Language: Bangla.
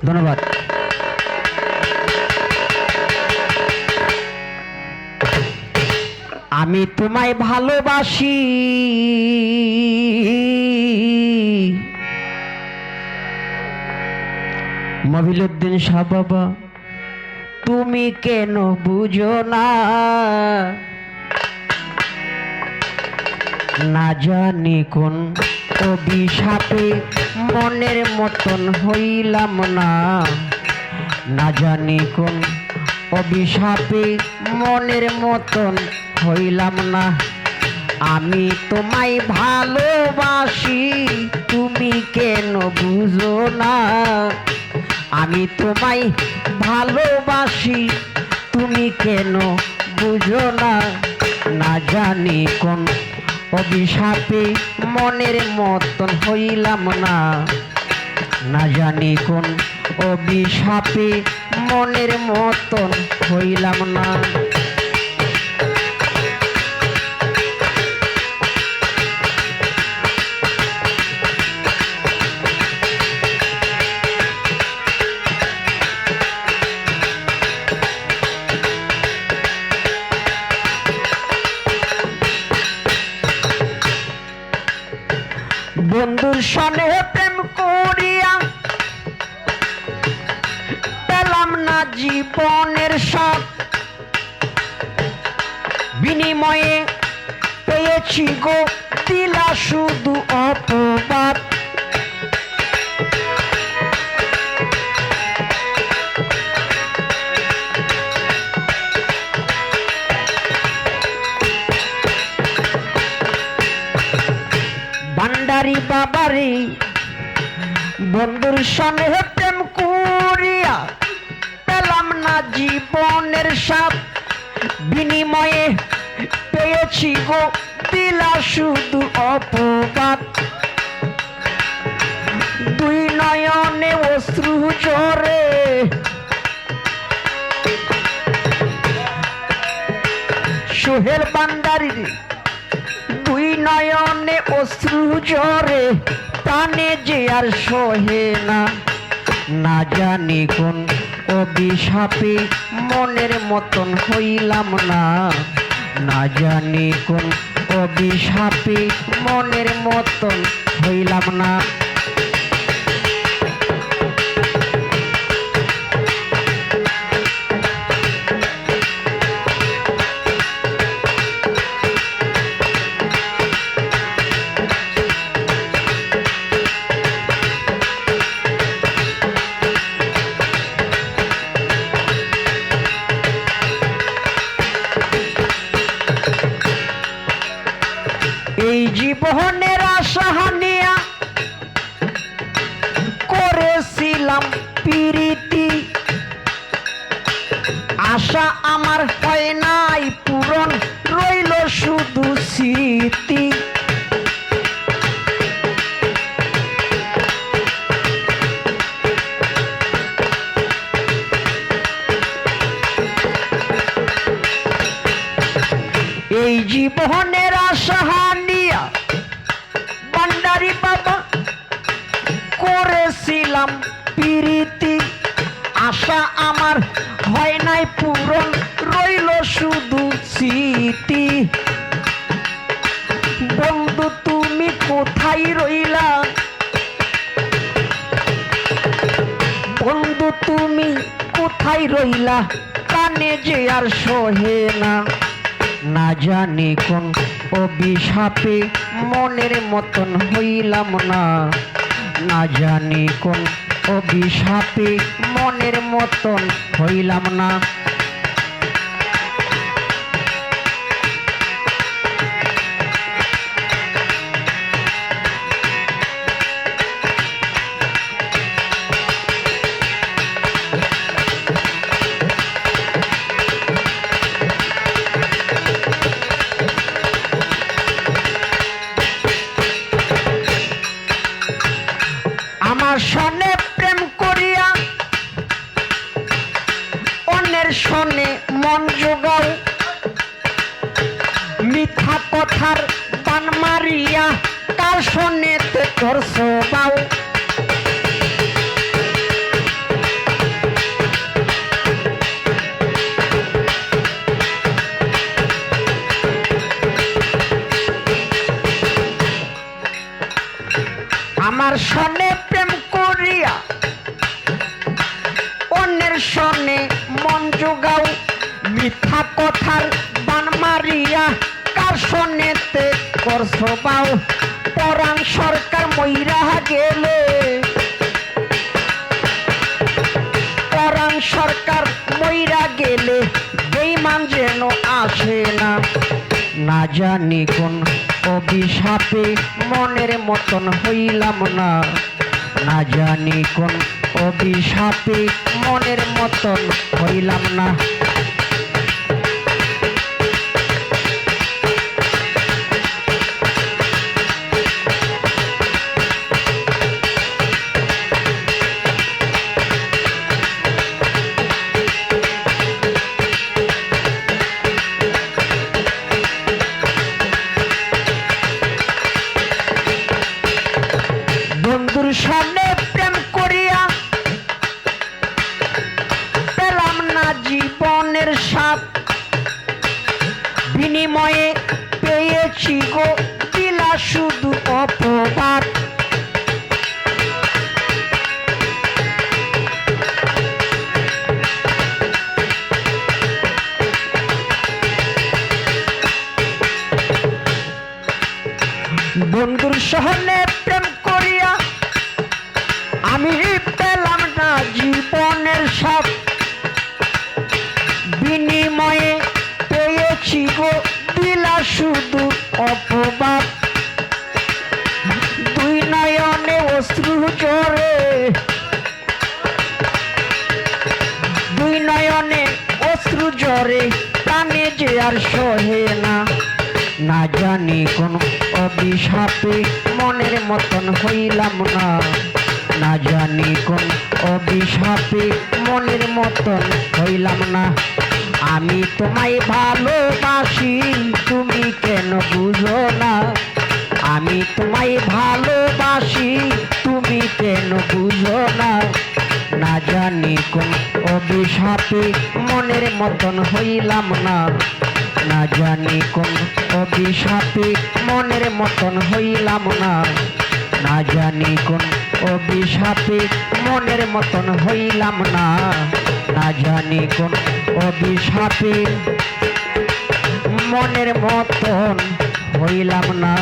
ধন্যবাদ। আমি তোমায় ভালোবাসি, মবিলুদ্দিন শাহ বাবা, তুমি কেন বুঝো না? না জানি কোন অভিশাপে মনের মতন হইলাম না, না জানি কোন অভিশাপে মনের মতন হইলাম না। আমি তোমায় ভালোবাসি, তুমি কেন বুঝো না? আমি তোমায় ভালোবাসি, তুমি কেন বুঝো না? না জানি কোন অভিশাপে মনের মতন হইলাম না, না জানি কোন অভিশাপে মনের মতন হইলাম না। বন্ধুর সনে প্রেম করিয়া পেলাম না জীবনের সব, বিনিময়ে পেয়েছি গো দিলা শুধু অপবাদ। ভান্ডারি বাবারি বন্ধুর সনে প্রেম করিয়া পেলাম না জীবনের স্বাদ, বিনিময়ে পেয়েছি গো দিলা শুধু অপবাদ। দুই নয়নে অশ্রু ঝরে, সোহেল ভান্ডারি দুই নয়নে অশ্রু ঝরে, প্রাণে যে আর সহে না। না জানি কোন অভিশাপে মনের মতন হইলাম না, না জানি কোন অভিশাপে মনের মতন হইলাম না। এই জীবনের আশা নিয়া করেছিলাম প্রীতি, আশা আমার হয় নাই পূরণ, রইল শুধু স্মৃতি। এই জীবনের আশা নিয়া ভান্ডারি বাবা করেছিলাম প্রীতি, আশা আমার হয় নাই পূরণ, রইল শুধু স্মৃতি। বন্ধু তুমি কোথায় রইলা? বন্ধু তুমি কোথায় রইলা? কানে যে আর সহে না। না জানি কোন অভিশাপে মনের মতন হইলাম না, না জানি কোন অভিশাপে মনের মতন হইলাম না। আমার সনে প্রেম করিয়া অন্যের সনে মন জোগাও, মিথ্যা কথার বান মারিয়া কার সনেতে করছো বাউ। আমার সনে প্রেম করিয়া অন্যের সনে মন যোগাও মিথ্যা কথার বান মারিয়া কার সনেতে করছো বাও পরাণ সরকার মইরা গেলে পরাণ সরকার মইরা গেলে বেঈমান যেন আসে না না জানি কোন অভিশাপে মনের মতন হইলাম না না জানি কোন অভিশাপে মনের মতন হইলাম না বন্ধুর সামনে প্রেম করিয়া পেলাম না জীবনের স্বাদ বিনিময়ে পেয়েছি গো দিলা শুধু অপবাদ বন্ধুর সামনে প্রেম করিয়া আমি পেলাম না জীবনের সব বিনিময়ে পেয়েছি গো দিলা শুধু অপবাদ দুই নয়নে অশ্রু জোরে দুই নয়নে অশ্রু জোরে প্রাণে যে আর সহে না না জানি কোন অভিশাপে মনের মতন হইলাম না না জানি কোন অভিশাপে মনের মতন হইলাম না আমি তোমায় ভালোবাসি তুমি কেন বুঝো না আমি তোমায় ভালোবাসি তুমি কেন বুঝো না না জানি কোন অভিশাপে মনের মতন হইলাম না না জানি কোন অভিশাপে মনের মতন হইলাম না না জানি কোন অভিশাপে মনের মতন হইলাম না না জানি কোন অভিশাপে মনের মতন হইলাম না